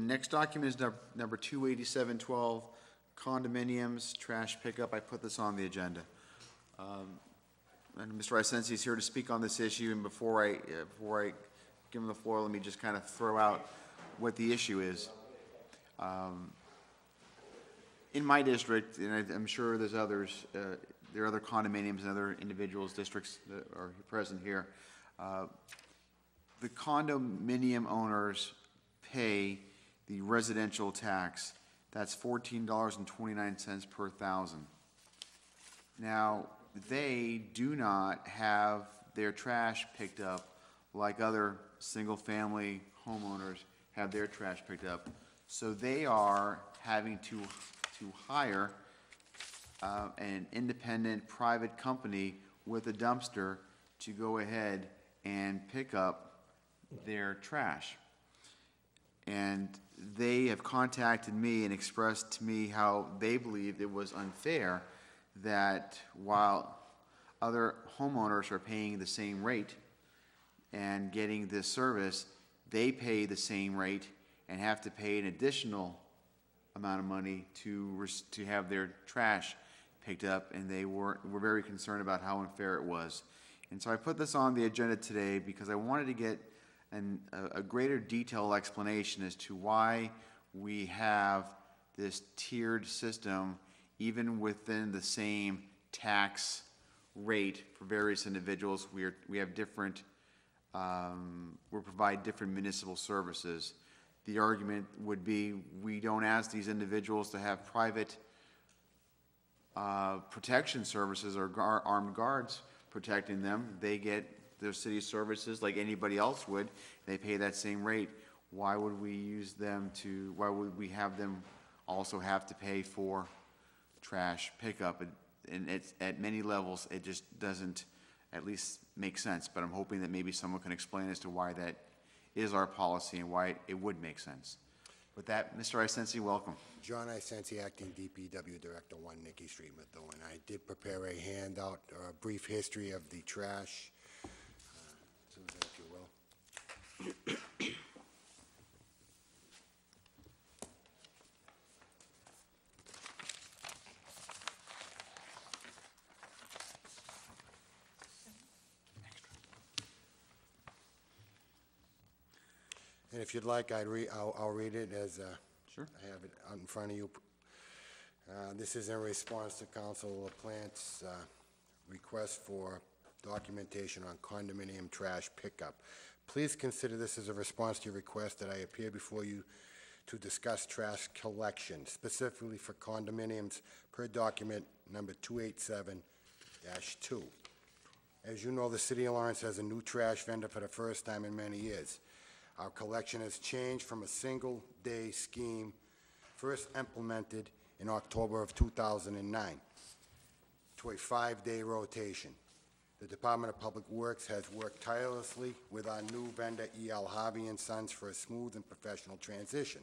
next document is number 28712, condominiums, trash pickup. I put this on the agenda. And Mr. Isensi is here to speak on this issue, and before I give him the floor, let me just kind of throw out what the issue is. In my district, and I'm sure there's others, there are other condominiums and other individuals' districts that are present here. The condominium owners pay the residential tax. That's $14.29 per thousand. Now, they do not have their trash picked up like other single-family homeowners have their trash picked up. So they are having to hire an independent private company with a dumpster to go ahead and pick up their trash. And they have contacted me and expressed to me how they believed it was unfair that while other homeowners are paying the same rate and getting this service, they pay the same rate and have to pay an additional amount of money to have their trash picked up, and they were very concerned about how unfair it was. And so I put this on the agenda today because I wanted to get a greater detailed explanation as to why we have this tiered system even within the same tax rate for various individuals. We have different, we provide different municipal services. The argument would be we don't ask these individuals to have private protection services or armed guards protecting them. They get their city services like anybody else would. They pay that same rate. Why would we use them to, why would we have them also have to pay for trash pickup? And it's, at many levels, it just doesn't at least make sense. But I'm hoping that maybe someone can explain as to why that is our policy and why it would make sense. With that, Mr. Isensi, welcome. John Isensi, Acting DPW Director, 1 Nicky Street, Methuen. I did prepare a handout, a brief history of the trash. Susan, if you will. And if you'd like, I'll read it as sure. I have it out in front of you. This is in response to Councilor Laplante's request for documentation on condominium trash pickup. Please consider this as a response to your request that I appear before you to discuss trash collection, specifically for condominiums per document number 287-2. As you know, the City of Lawrence has a new trash vendor for the first time in many years. Our collection has changed from a single-day scheme first implemented in October of 2009 to a 5-day rotation. The Department of Public Works has worked tirelessly with our new vendor, E.L. Harvey & Sons, for a smooth and professional transition.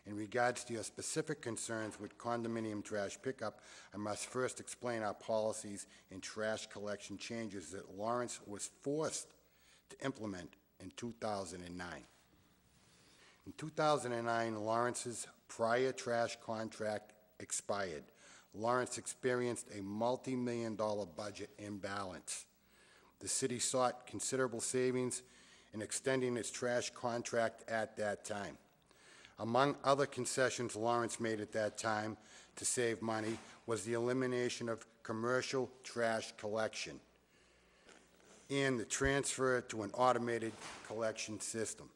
In regards to your specific concerns with condominium trash pickup, I must first explain our policies and trash collection changes that Lawrence was forced to implement in 2009. In 2009, Lawrence's prior trash contract expired. Lawrence experienced a multi-million-dollar budget imbalance. The city sought considerable savings in extending its trash contract at that time. Among other concessions Lawrence made at that time to save money was the elimination of commercial trash collection and the transfer to an automated collection system.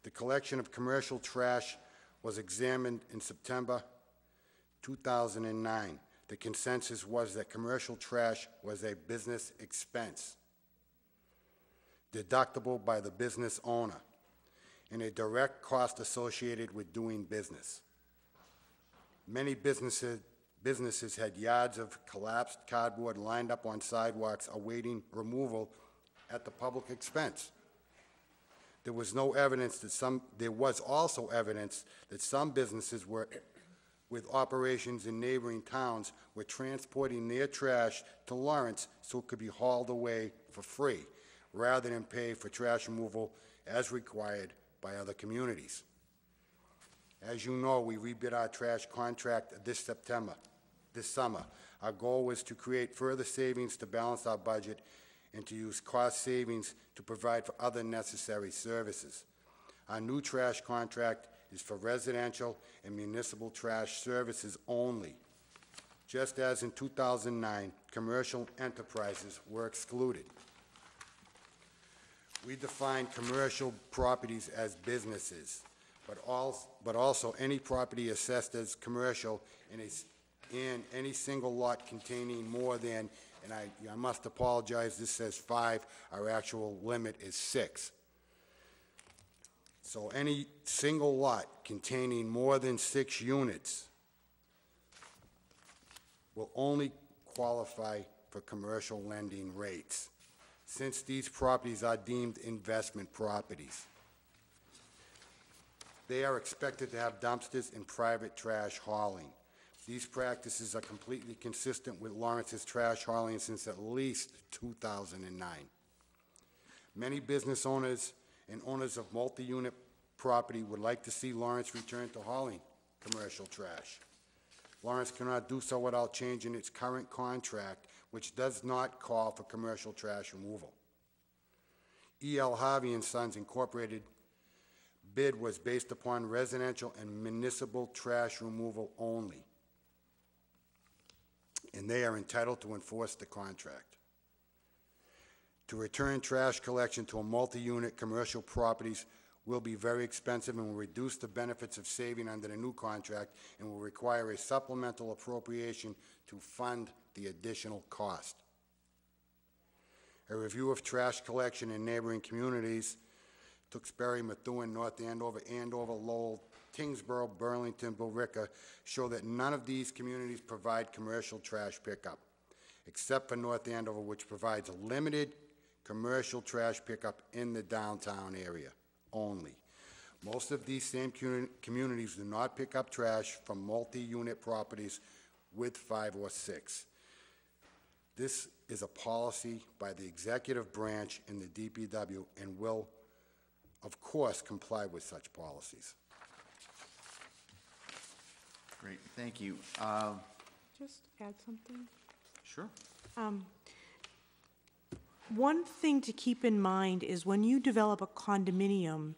The collection of commercial trash was examined in September 2009. The consensus was that commercial trash was a business expense, deductible by the business owner, and a direct cost associated with doing business. Many businesses had yards of collapsed cardboard lined up on sidewalks awaiting removal at the public expense. There was no evidence that there was also evidence that some businesses with operations in neighboring towns were transporting their trash to Lawrence so it could be hauled away for free, rather than pay for trash removal as required by other communities. As you know, we rebid our trash contract this summer. Our goal was to create further savings to balance our budget and to use cost savings to provide for other necessary services. Our new trash contract is for residential and municipal trash services only. Just as in 2009, commercial enterprises were excluded. We define commercial properties as businesses, but also any property assessed as commercial in any single lot containing more than, and I must apologize, this says 5, our actual limit is 6. So any single lot containing more than 6 units will only qualify for commercial lending rates, since these properties are deemed investment properties. They are expected to have dumpsters and private trash hauling. These practices are completely consistent with Lawrence's trash hauling since at least 2009. Many business owners and owners of multi-unit property would like to see Lawrence return to hauling commercial trash. Lawrence cannot do so without changing its current contract, which does not call for commercial trash removal. E.L. Harvey and Sons Incorporated bid was based upon residential and municipal trash removal only, and they are entitled to enforce the contract. To return trash collection to a multi-unit commercial properties will be very expensive and will reduce the benefits of saving under the new contract and will require a supplemental appropriation to fund the additional cost. A review of trash collection in neighboring communities, Tewksbury, Methuen, North Andover, Lowell, Tingsboro, Burlington, Billerica, show that none of these communities provide commercial trash pickup, except for North Andover, which provides a limited commercial trash pickup in the downtown area only. Most of these same communities do not pick up trash from multi-unit properties with 5 or 6. This is a policy by the executive branch in the DPW and will, of course, comply with such policies. Great, thank you. Just add something. Sure. One thing to keep in mind is when you develop a condominium,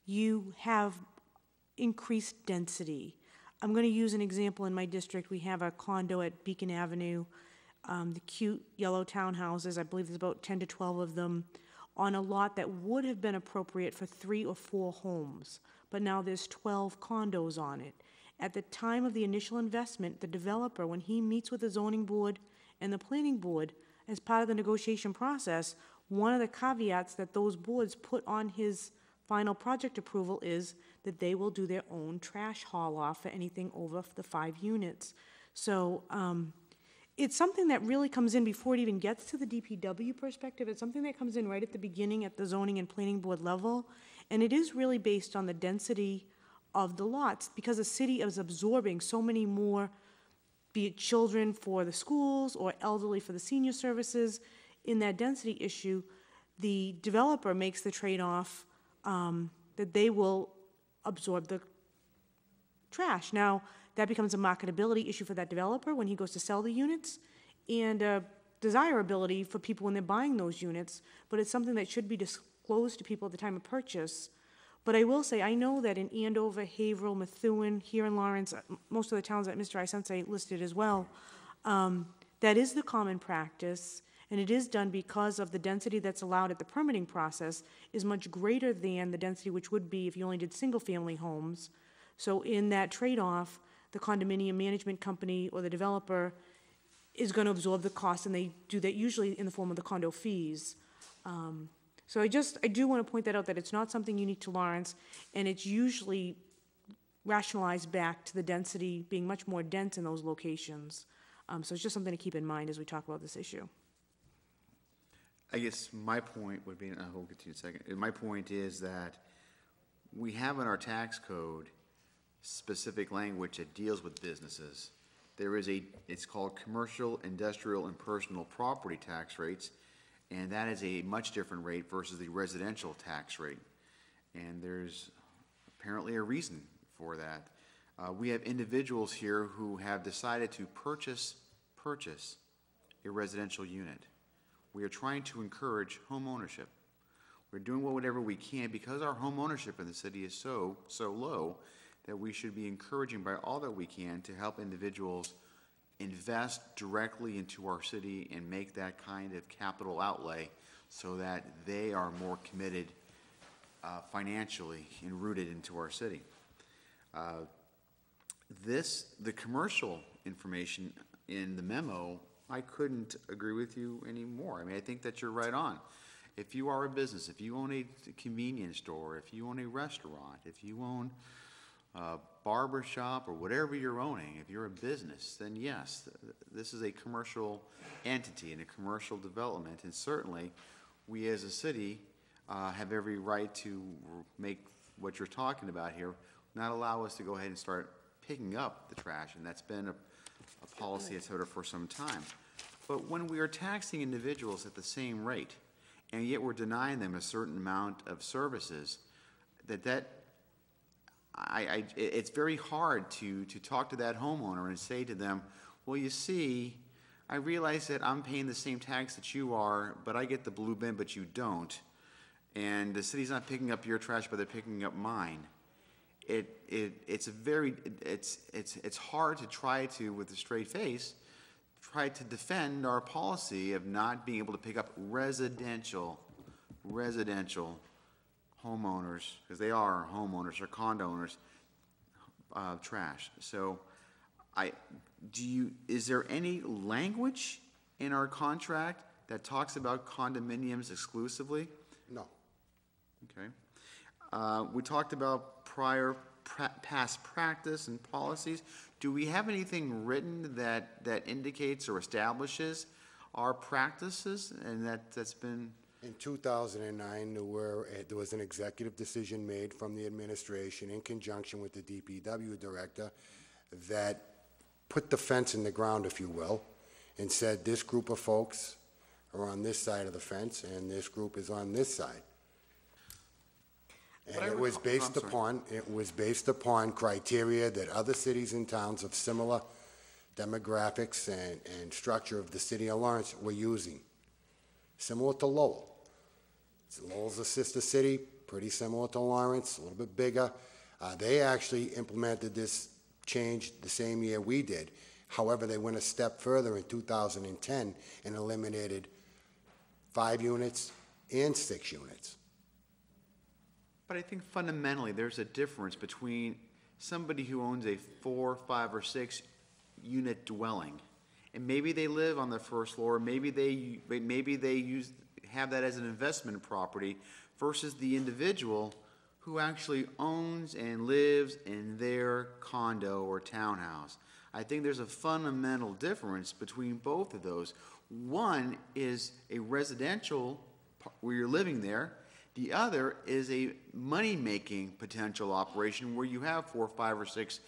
you have increased density. I'm going to use an example in my district. We have a condo at Beacon Avenue, the cute yellow townhouses. I believe there's about 10 to 12 of them on a lot that would have been appropriate for 3 or 4 homes, but now there's 12 condos on it. At the time of the initial investment, the developer, when he meets with the zoning board and the planning board, as part of the negotiation process, one of the caveats that those boards put on his final project approval is that they will do their own trash haul off for anything over the 5 units. So it's something that really comes in before it even gets to the DPW perspective. It's something that comes in right at the beginning at the zoning and planning board level, and it is really based on the density of the lots, because the city is absorbing so many more, be it children for the schools or elderly for the senior services. In that density issue, the developer makes the trade-off that they will absorb the trash. Now, that becomes a marketability issue for that developer when he goes to sell the units, and a desirability for people when they're buying those units, but it's something that should be disclosed to people at the time of purchase. But I will say, I know that in Andover, Haverhill, Methuen, here in Lawrence, most of the towns that Mr. Isensei listed as well, that is the common practice, and it is done because of the density that's allowed at the permitting process is much greater than the density which would be if you only did single-family homes. So in that trade-off, the condominium management company or the developer is going to absorb the cost, and they do that usually in the form of the condo fees. So I do want to point that out, that it's not something unique to Lawrence, and it's usually rationalized back to the density being much more dense in those locations. So it's just something to keep in mind as we talk about this issue. I guess my point would be, and I will get to you in a second, my point is that we have in our tax code specific language that deals with businesses. There is it's called commercial, industrial, and personal property tax rates, and that is a much different rate versus the residential tax rate. And there's apparently a reason for that. We have individuals here who have decided to purchase a residential unit. We are trying to encourage home ownership. We're doing whatever we can because our home ownership in the city is so low that we should be encouraging by all that we can to help individuals invest directly into our city and make that kind of capital outlay so that they are more committed financially and rooted into our city. The commercial information in the memo, I couldn't agree with you anymore. I mean, I think that you're right on. If you are a business, if you own a convenience store, if you own a restaurant, if you own a barber shop or whatever you're owning, if you're a business, then yes, this is a commercial entity and a commercial development, and certainly we as a city have every right to make what you're talking about here, not allow us to go ahead and start picking up the trash, and that's been a policy that's out there for some time. But when we are taxing individuals at the same rate, and yet we're denying them a certain amount of services, it's very hard to talk to that homeowner and say to them, well, you see, I realize that I'm paying the same tax that you are, but I get the blue bin, but you don't. And the city's not picking up your trash, but they're picking up mine. It's hard to try to, with a straight face, try to defend our policy of not being able to pick up residential homeowners, because they are homeowners or condo owners, trash. So is there any language in our contract that talks about condominiums exclusively? No. Okay. We talked about past practice and policies. Do we have anything written that indicates or establishes our practices and that's been? In 2009, there was an executive decision made from the administration in conjunction with the DPW director that put the fence in the ground, if you will, and said this group of folks are on this side of the fence and this group is on this side. And it was based upon criteria that other cities and towns of similar demographics and structure of the city of Lawrence were using. Similar to Lowell. Lowell's a sister city, pretty similar to Lawrence, a little bit bigger. They actually implemented this change the same year we did. However, they went a step further in 2010 and eliminated 5 units and 6 units. But I think fundamentally there's a difference between somebody who owns a 4, 5, or 6 unit dwelling, and maybe they live on the first floor, maybe they have that as an investment property, versus the individual who actually owns and lives in their condo or townhouse. I think there's a fundamental difference between both of those. One is a residential where you're living there. The other is a money-making potential operation where you have 4, 5, or 6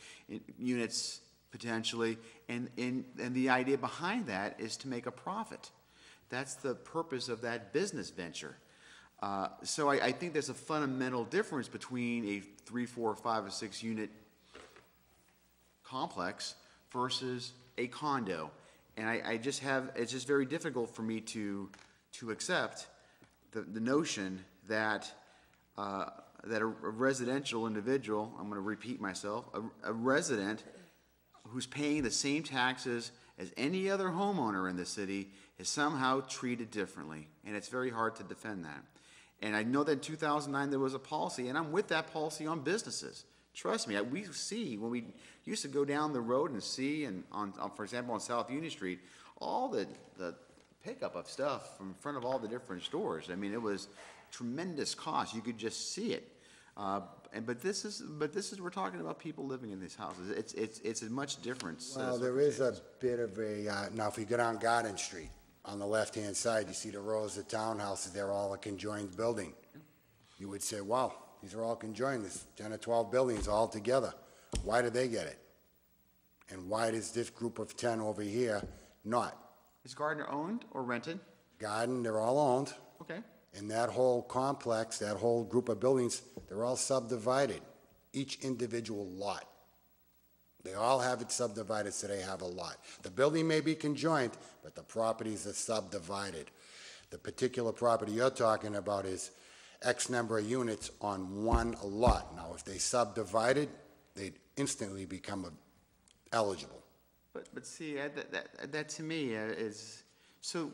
units potentially, and the idea behind that is to make a profit. That's the purpose of that business venture. So I think there's a fundamental difference between a 3, 4, 5, or 6 unit complex versus a condo. And it's just very difficult for me to accept the notion that a residential individual, I'm going to repeat myself, a resident who's paying the same taxes as any other homeowner in the city is somehow treated differently. And it's very hard to defend that. And I know that in 2009 there was a policy, and I'm with that policy on businesses. Trust me, we see, when we used to go down the road and see, and for example, on South Union Street, all the pickup of stuff from in front of all the different stores. I mean, it was tremendous cost. You could just see it. But this is we're talking about people living in these houses. It's a much different. Well, there is a bit of a now. If you go down Garden Street on the left-hand side, you see the rows of townhouses. They're all a conjoined building. You would say, "Wow, these are all conjoined. There's 10 or 12 buildings all together. Why did they get it? And why does this group of 10 over here not?" Is Gardner owned or rented? Garden, they're all owned. Okay. And that whole complex, that whole group of buildings, they're all subdivided. each individual lot. They all have it subdivided, so they have a lot. The building may be conjoined, but the properties are subdivided. The particular property you're talking about is X number of units on one lot. Now, if they subdivided, they'd instantly become eligible. But see, that to me is, so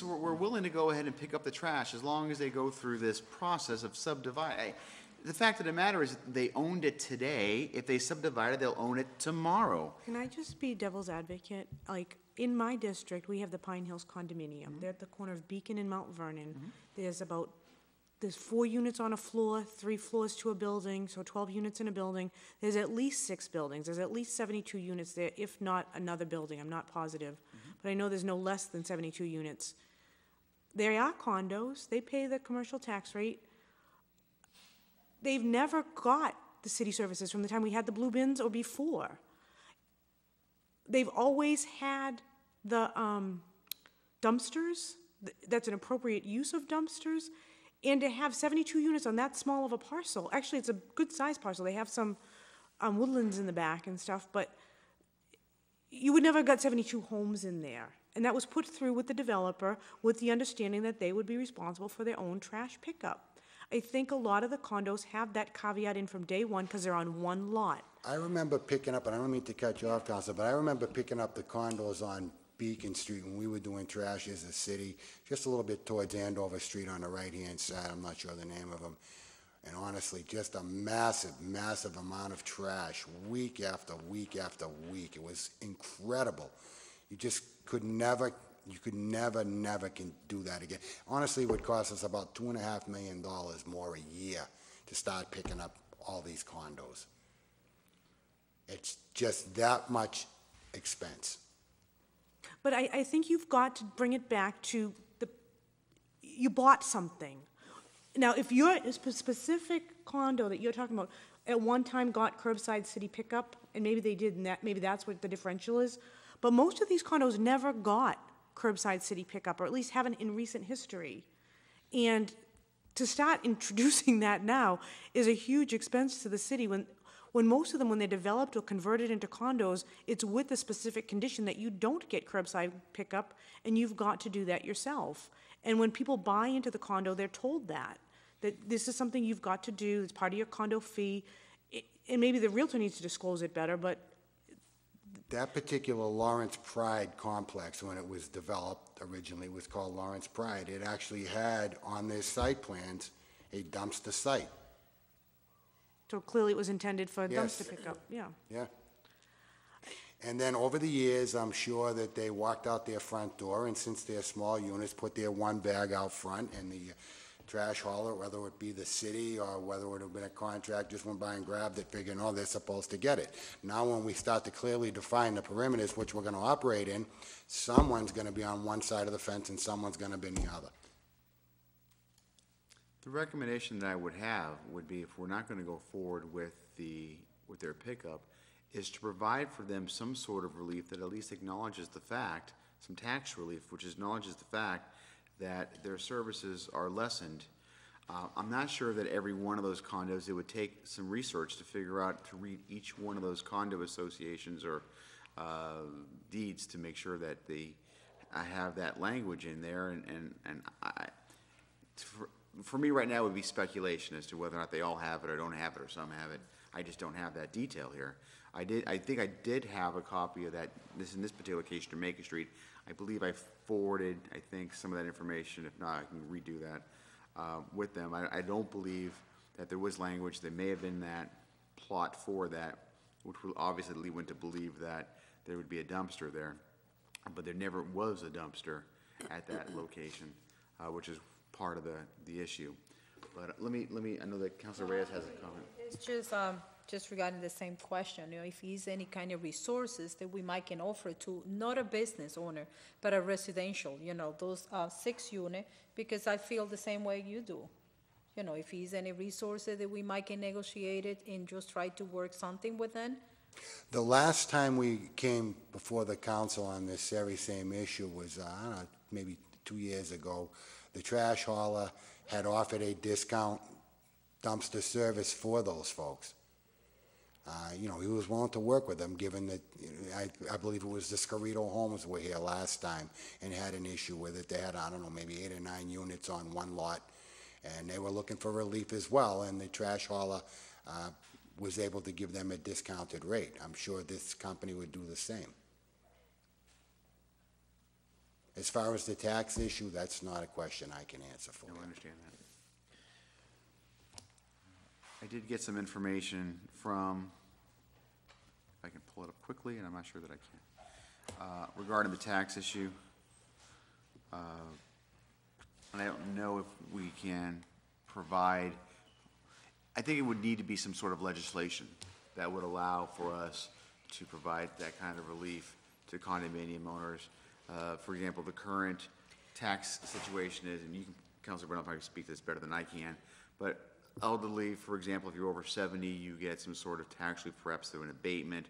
we're willing to go ahead and pick up the trash as long as they go through this process of subdivide. The fact of the matter is, they owned it today. If they subdivide it, they'll own it tomorrow. Can I just be devil's advocate? Like, in my district, we have the Pine Hills condominium. They're at the corner of Beacon and Mount Vernon. There's 4 units on a floor, 3 floors to a building, so 12 units in a building. There's at least 6 buildings. There's at least 72 units there, if not another building. I'm not positive. But I know there's no less than 72 units. They are condos. They pay the commercial tax rate. They've never got the city services from the time we had the blue bins or before. They've always had the dumpsters. That's an appropriate use of dumpsters. And to have 72 units on that small of a parcel, actually it's a good sized parcel. They have some woodlands in the back and stuff, but you would never have got 72 homes in there. And that was put through with the developer with the understanding that they would be responsible for their own trash pickup. I think a lot of the condos have that caveat in from day one because they're on one lot. I remember picking up, and I don't mean to cut you off, Counselor, but I remember picking up the condos on Beacon Street when we were doing trash as a city, just a little bit towards Andover Street on the right-hand side. I'm not sure the name of them. And honestly, just a massive, massive amount of trash week after week after week. It was incredible. You just could never can do that again. Honestly, it would cost us about $2.5 million more a year to start picking up all these condos. It's just that much expense. But I think you've got to bring it back to you bought something. Now, if you're a specific condo that you're talking about at one time got curbside city pickup, and maybe they did, and maybe that's what the differential is, but most of these condos never got curbside city pickup, or at least haven't in recent history. And to start introducing that now is a huge expense to the city when most of them, when they're developed or converted into condos, it's with the specific condition that you don't get curbside pickup and you've got to do that yourself. And when people buy into the condo, they're told that this is something you've got to do, it's part of your condo fee. And maybe the realtor needs to disclose it better, but that particular Lawrence Pride complex, when it was developed originally, was called Lawrence Pride. It actually had on their site plans a dumpster site. So clearly it was intended for a Yes. dumpster pickup, yeah. Yeah. And then over the years, I'm sure that they walked out their front door, and since they're small units, put their one bag out front, and the trash hauler, whether it be the city or whether it would have been a contract, just went by and grabbed it, figuring, oh, they're supposed to get it. Now when we start to clearly define the perimeters which we're going to operate in, someone's going to be on one side of the fence and someone's going to be on the other. The recommendation that I would have would be, if we're not going to go forward with their pickup, is to provide for them some sort of relief that at least acknowledges the fact, some tax relief, which acknowledges the fact that their services are lessened. I'm not sure that every one of those condos, it would take some research to figure out, to read each one of those condo associations or deeds to make sure that I have that language in there. For me right now, it would be speculation as to whether or not they all have it or don't have it or some have it. I just don't have that detail here. I think I did have a copy of that, in this particular case, Jamaica Street. I believe I forwarded, some of that information. If not, I can redo that with them. I don't believe that there was language. There may have been that plot for that, which will obviously lead one to believe that there would be a dumpster there. But there never was a dumpster at that location, which is part of the issue. But let me, I know that Councilor Reyes has a comment. It's just regarding the same question, if there's any kind of resources that we might can offer to not a business owner, but a residential, those 6 unit, because I feel the same way you do. If there's any resources that we might can negotiate it and just try to work something with them. The last time we came before the council on this very same issue was, I don't know, maybe 2 years ago. The trash hauler had offered a discount dumpster service for those folks. You know, he was willing to work with them, given that, I believe it was the Scarito Homes were here last time and had an issue with it. They had, I don't know, maybe 8 or 9 units on one lot, and they were looking for relief as well, and the trash hauler was able to give them a discounted rate. I'm sure this company would do the same. As far as the tax issue, that's not a question I can answer for No, you. I understand that. I did get some information from, if I can pull it up quickly, and I'm not sure that I can, regarding the tax issue. And I don't know if we can provide, I think it would need to be some sort of legislation that would allow for us to provide that kind of relief to condominium owners. For example, the current tax situation is, and you can, Councilor Bernal probably speak to this better than I can, but elderly, for example, if you're over 70, you get some sort of tax relief, perhaps through an abatement.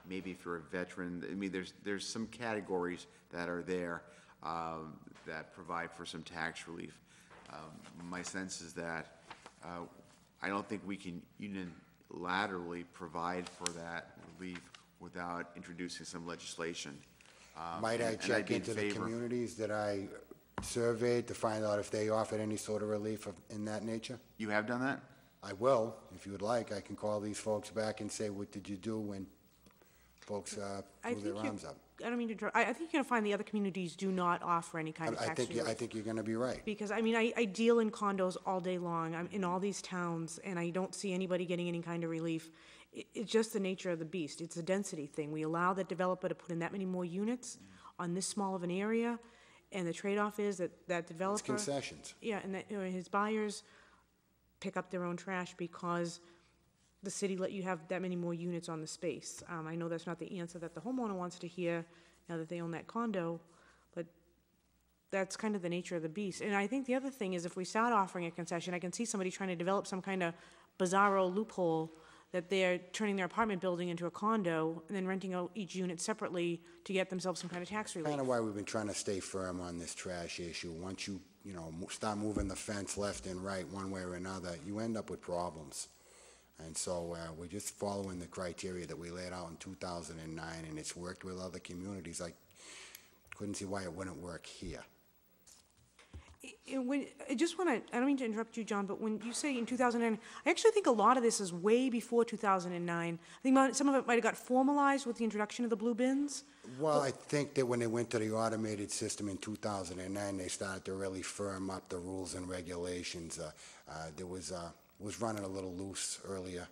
Maybe if you're a veteran, I mean, there's some categories that are there that provide for some tax relief. My sense is that I don't think we can unilaterally provide for that relief without introducing some legislation. Might I and I'd check be in into the favor. communities that I surveyed to find out if they offered any sort of relief in that nature? You have done that? I will, if you would like. I can call these folks back and say, what did you do when folks I threw their think arms up? I don't mean to interrupt. I think you're gonna find the other communities do not offer any kind of I tax think, relief. I think you're gonna be right. Because, I mean, I deal in condos all day long. I'm in all these towns, and I don't see anybody getting any kind of relief. It's just the nature of the beast. It's a density thing. We allow that developer to put in that many more units on this small of an area, and the trade-off is that that developer... It's concessions. Yeah, and that, you know, his buyers pick up their own trash because the city let you have that many more units on the space. I know that's not the answer that the homeowner wants to hear now that they own that condo, but that's kind of the nature of the beast. And I think the other thing is if we start offering a concession, I can see somebody trying to develop some kind of bizarro loophole that they're turning their apartment building into a condo and then renting out each unit separately to get themselves some kind of tax relief. Kind of why we've been trying to stay firm on this trash issue. Once you start moving the fence left and right one way or another, you end up with problems. And so we're just following the criteria that we laid out in 2009, and it's worked with other communities. I couldn't see why it wouldn't work here. I just want to, I don't mean to interrupt you, John, but when you say in 2009, I actually think a lot of this is way before 2009. I think some of it might have got formalized with the introduction of the blue bins. Well, I think that when they went to the automated system in 2009, they started to really firm up the rules and regulations. There was running a little loose earlier.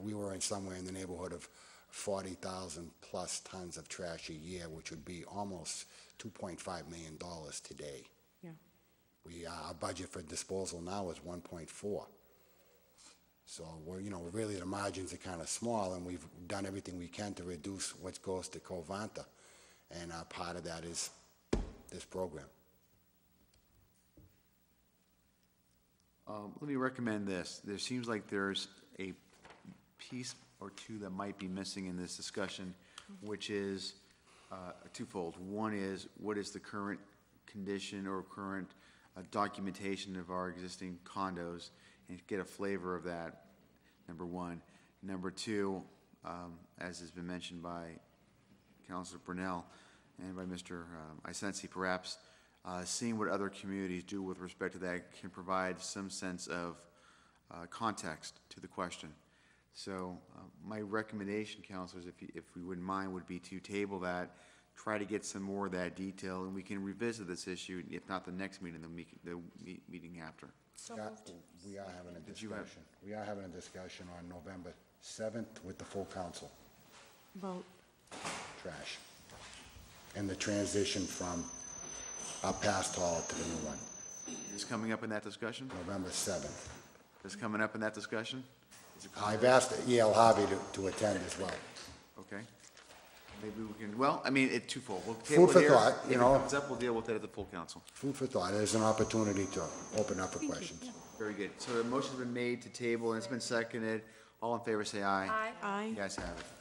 We were in somewhere in the neighborhood of 40,000 plus tons of trash a year, which would be almost $2.5 million today. Yeah. Our budget for disposal now is 1.4. So really the margins are kind of small, and we've done everything we can to reduce what goes to Covanta, and part of that is this program. Let me recommend this. There seems like there's a piece or two that might be missing in this discussion, which is twofold. One is, what is the current condition or current documentation of our existing condos, and get a flavor of that, number one. Number two, as has been mentioned by Councilor Brunel and by Mr. Isensi, perhaps seeing what other communities do with respect to that can provide some sense of context to the question. So my recommendation, councilors, if we wouldn't mind, would be to table that, try to get some more of that detail, and we can revisit this issue, if not the next meeting, the meeting after. So moved. We are having a Did you have- discussion. We are having a discussion on November 7th with the full council, About, trash, and the transition from our past hall to the new one, Is coming up in that discussion? November 7th. Is coming up in that discussion? Is it I've asked E.L. Harvey to attend as well. okay? Maybe we can, well, I mean, it's twofold. We'll Food table for it here. thought, If you it know. comes up, we'll deal with it at the full council. Food for thought. There's an opportunity to open up for questions. Very good. So the motion's been made to table, and it's been seconded. All in favor, say aye. Aye. aye. You guys have it.